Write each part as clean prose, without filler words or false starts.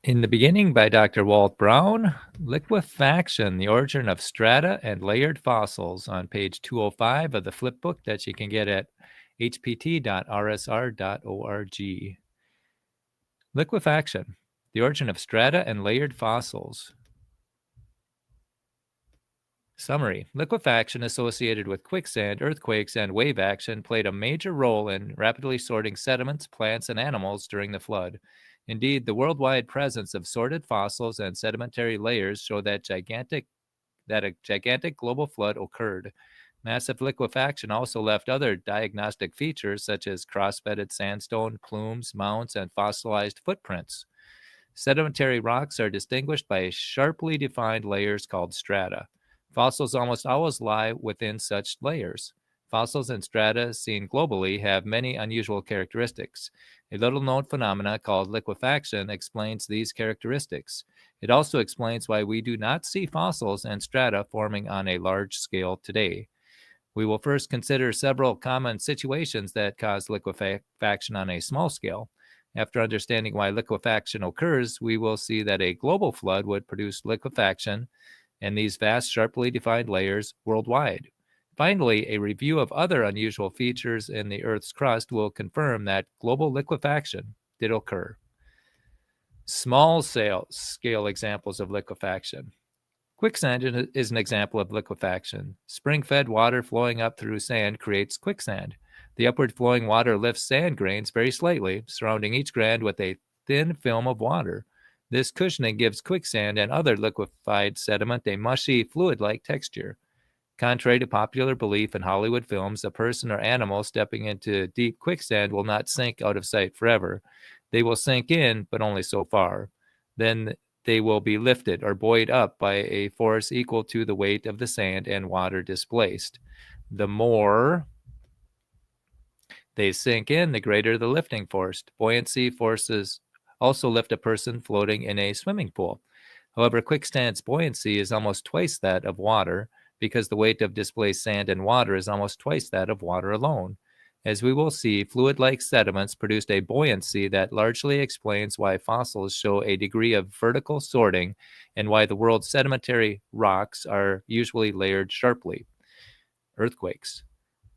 In the Beginning by Dr. Walt Brown, Liquefaction, the Origin of Strata and Layered Fossils on page 205 of the flip book that you can get at hpt.rsr.org. Liquefaction, the Origin of Strata and Layered Fossils. Summary: liquefaction associated with quicksand, earthquakes, and wave action played a major role in rapidly sorting sediments, plants, and animals during the flood. Indeed, the worldwide presence of sorted fossils and sedimentary layers show that a gigantic global flood occurred. Massive liquefaction also left other diagnostic features such as cross-bedded sandstone, plumes, mounds, and fossilized footprints. Sedimentary rocks are distinguished by sharply defined layers called strata. Fossils almost always lie within such layers. Fossils and strata seen globally have many unusual characteristics. A little-known phenomena called liquefaction explains these characteristics. It also explains why we do not see fossils and strata forming on a large scale today. We will first consider several common situations that cause liquefaction on a small scale. After understanding why liquefaction occurs, we will see that a global flood would produce liquefaction and these vast, sharply defined layers worldwide. Finally, a review of other unusual features in the Earth's crust will confirm that global liquefaction did occur. Small scale examples of liquefaction. Quicksand is an example of liquefaction. Spring-fed water flowing up through sand creates quicksand. The upward flowing water lifts sand grains very slightly, surrounding each grain with a thin film of water. This cushioning gives quicksand and other liquefied sediment a mushy, fluid-like texture. Contrary to popular belief in Hollywood films, a person or animal stepping into deep quicksand will not sink out of sight forever. They will sink in, but only so far. Then they will be lifted or buoyed up by a force equal to the weight of the sand and water displaced. The more they sink in, the greater the lifting force. Buoyancy forces also lift a person floating in a swimming pool. However, quicksand's buoyancy is almost twice that of water because the weight of displaced sand and water is almost twice that of water alone. As we will see, fluid-like sediments produced a buoyancy that largely explains why fossils show a degree of vertical sorting and why the world's sedimentary rocks are usually layered sharply. Earthquakes.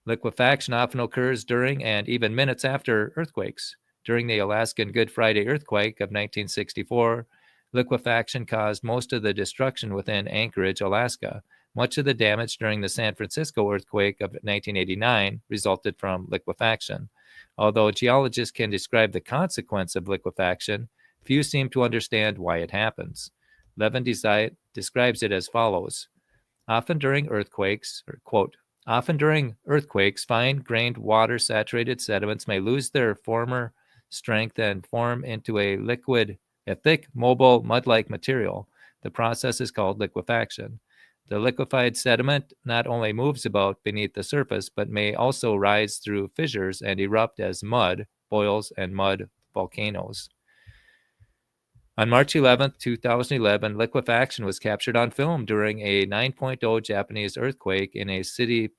Liquefaction often occurs during and even minutes after earthquakes. During the Alaskan Good Friday earthquake of 1964, liquefaction caused most of the destruction within Anchorage, Alaska. Much of the damage during the San Francisco earthquake of 1989 resulted from liquefaction. Although geologists can describe the consequence of liquefaction, few seem to understand why it happens. Levin describes it as follows. Often during earthquakes, fine-grained water-saturated sediments may lose their former strength and form into a thick, mobile, mud-like material. The process is called liquefaction. The liquefied sediment not only moves about beneath the surface, but may also rise through fissures and erupt as mud, boils, and mud volcanoes. On March 11, 2011, liquefaction was captured on film during a 9.0 Japanese earthquake in a city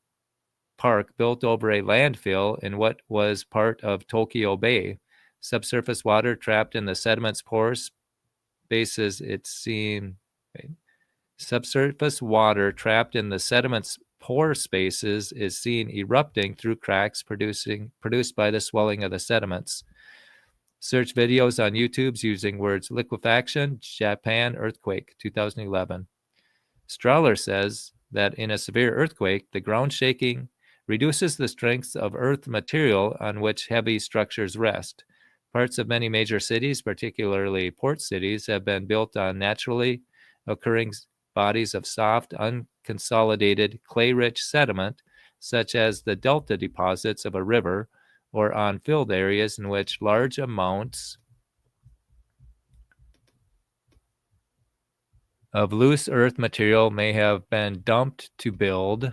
park built over a landfill in what was part of Tokyo Bay. Subsurface water trapped in the sediment's pore spaces Subsurface water trapped in the sediment's pore spaces is seen erupting through cracks produced by the swelling of the sediments. Search videos on YouTube using words liquefaction, Japan earthquake, 2011. Strahler says that in a severe earthquake, the ground shaking reduces the strength of earth material on which heavy structures rest. Parts of many major cities, particularly port cities, have been built on naturally occurring bodies of soft, unconsolidated, clay-rich sediment, such as the delta deposits of a river, or on filled areas in which large amounts of loose earth material may have been dumped to build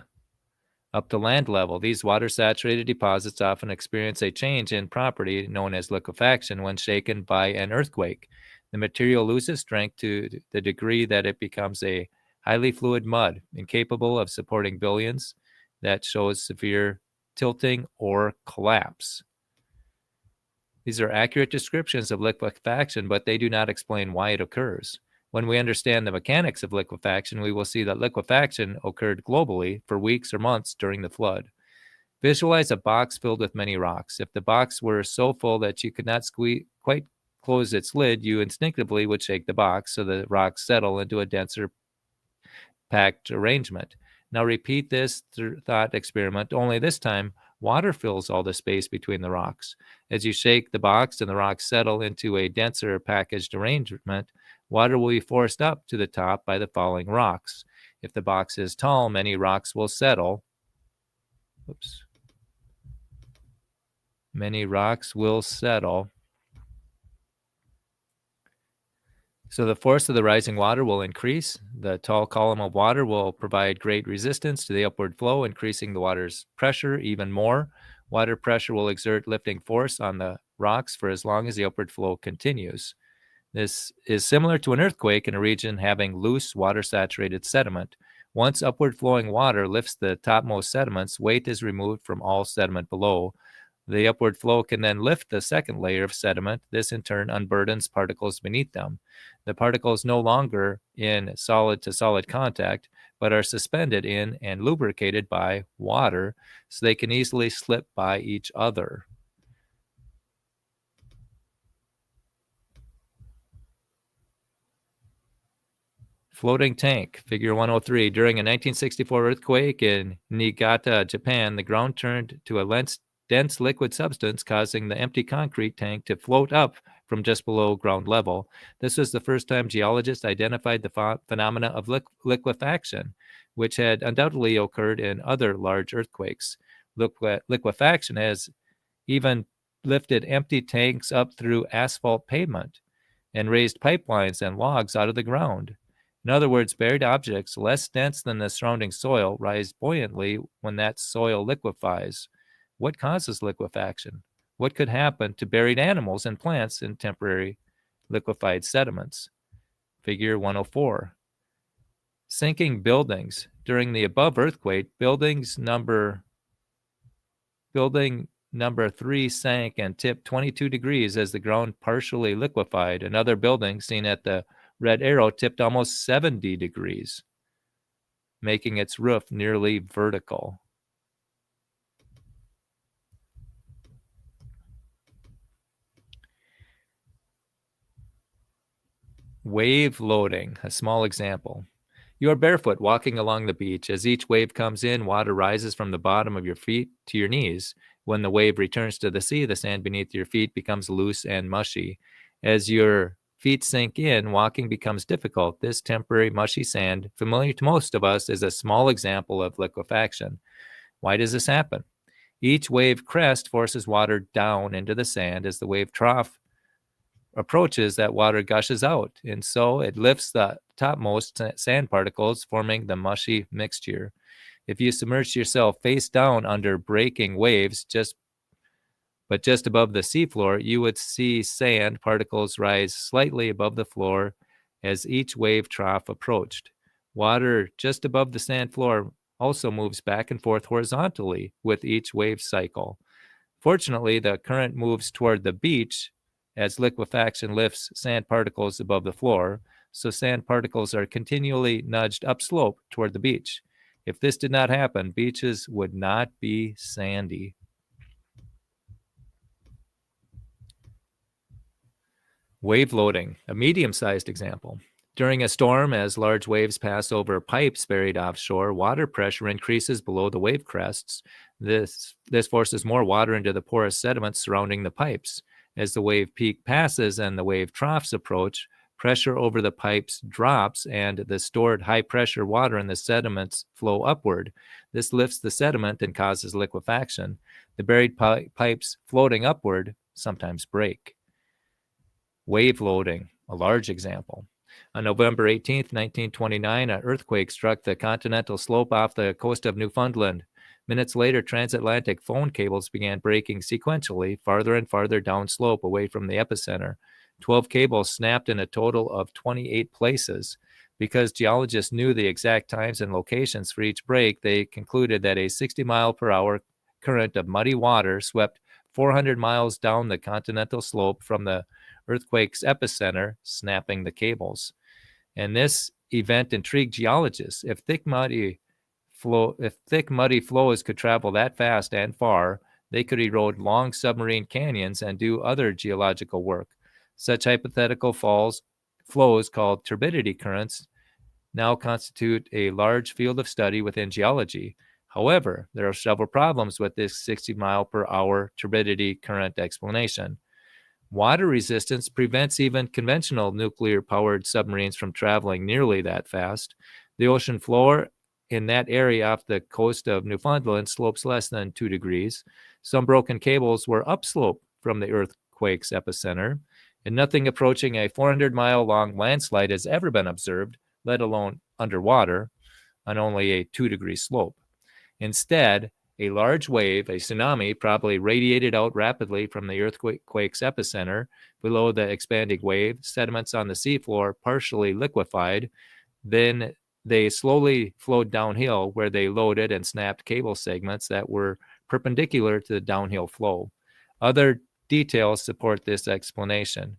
up to land level. These water-saturated deposits often experience a change in property known as liquefaction when shaken by an earthquake. The material loses strength to the degree that it becomes a highly fluid mud, incapable of supporting billions, that shows severe tilting or collapse. These are accurate descriptions of liquefaction, but they do not explain why it occurs. When we understand the mechanics of liquefaction, we will see that liquefaction occurred globally for weeks or months during the flood. Visualize a box filled with many rocks. If the box were so full that you could not quite close its lid, you instinctively would shake the box so the rocks settle into a denser packed arrangement. Now repeat this thought experiment, only this time water fills all the space between the rocks. As you shake the box and the rocks settle into a denser packaged arrangement, water will be forced up to the top by the falling rocks. If the box is tall, many rocks will settle. Many rocks will settle. So the force of the rising water will increase. The tall column of water will provide great resistance to the upward flow, increasing the water's pressure even more. Water pressure will exert lifting force on the rocks for as long as the upward flow continues. This is similar to an earthquake in a region having loose water-saturated sediment. Once upward flowing water lifts the topmost sediments, weight is removed from all sediment below. The upward flow can then lift the second layer of sediment. This in turn unburdens particles beneath them. The particles no longer in solid-to-solid contact, but are suspended in and lubricated by water, so they can easily slip by each other. Floating tank, figure 103. During a 1964 earthquake in Niigata, Japan, the ground turned to a dense liquid substance, causing the empty concrete tank to float up from just below ground level. This was the first time geologists identified the phenomena of liquefaction, which had undoubtedly occurred in other large earthquakes. Liquefaction has even lifted empty tanks up through asphalt pavement and raised pipelines and logs out of the ground. In other words, buried objects less dense than the surrounding soil rise buoyantly when that soil liquefies. What causes liquefaction? What could happen to buried animals and plants in temporary liquefied sediments? Figure 104. Sinking buildings. During the above earthquake, building number 3 sank and tipped 22 degrees as the ground partially liquefied. Another building, seen at the red arrow, tipped almost 70 degrees, making its roof nearly vertical. Wave loading, a small example. You are barefoot walking along the beach. As each wave comes in, water rises from the bottom of your feet to your knees. When the wave returns to the sea, the sand beneath your feet becomes loose and mushy. As your feet sink in, walking becomes difficult. This temporary mushy sand, familiar to most of us, is a small example of liquefaction. Why does this happen? Each wave crest forces water down into the sand. As the wave trough approaches, that water gushes out, and so it lifts the topmost sand particles, forming the mushy mixture. If you submerged yourself face down under breaking waves, just above the seafloor, you would see sand particles rise slightly above the floor as each wave trough approached. Water just above the sand floor also moves back and forth horizontally with each wave cycle. Fortunately, the current moves toward the beach as liquefaction lifts sand particles above the floor, so sand particles are continually nudged upslope toward the beach. If this did not happen, beaches would not be sandy. Wave loading, a medium-sized example. During a storm, as large waves pass over pipes buried offshore, water pressure increases below the wave crests. This forces more water into the porous sediments surrounding the pipes. As the wave peak passes and the wave troughs approach, pressure over the pipes drops and the stored high-pressure water in the sediments flow upward. This lifts the sediment and causes liquefaction. The buried pipes floating upward sometimes break. Wave loading, a large example. On November 18, 1929, an earthquake struck the continental slope off the coast of Newfoundland. Minutes later, transatlantic phone cables began breaking sequentially, farther and farther downslope away from the epicenter. 12 cables snapped in a total of 28 places. Because geologists knew the exact times and locations for each break, they concluded that a 60-mile-per-hour current of muddy water swept 400 miles down the continental slope from the earthquake's epicenter, snapping the cables. And this event intrigued geologists. If thick muddy flows could travel that fast and far, they could erode long submarine canyons and do other geological work. Such hypothetical flows called turbidity currents now constitute a large field of study within geology. However, there are several problems with this 60 mile per hour turbidity current explanation. Water resistance prevents even conventional nuclear-powered submarines from traveling nearly that fast. The ocean floor in that area off the coast of Newfoundland slopes less than 2 degrees. Some broken cables were upslope from the earthquake's epicenter, and nothing approaching a 400-mile-long landslide has ever been observed, let alone underwater, on only a 2-degree slope. Instead, a large wave, a tsunami, probably radiated out rapidly from the earthquake's epicenter. Below the expanding wave, sediments on the seafloor partially liquefied. Then they slowly flowed downhill, where they loaded and snapped cable segments that were perpendicular to the downhill flow. Other details support this explanation.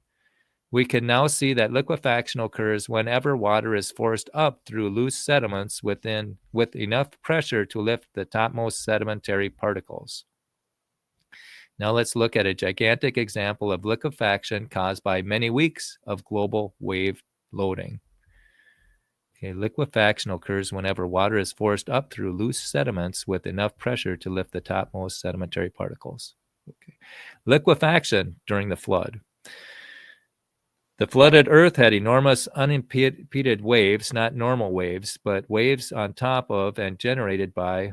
We can now see that liquefaction occurs whenever water is forced up through loose sediments with enough pressure to lift the topmost sedimentary particles. Now let's look at a gigantic example of liquefaction caused by many weeks of global wave loading. Okay, liquefaction occurs whenever water is forced up through loose sediments with enough pressure to lift the topmost sedimentary particles. Okay. Liquefaction during the flood. The flooded earth had enormous unimpeded waves, not normal waves, but waves on top of and generated by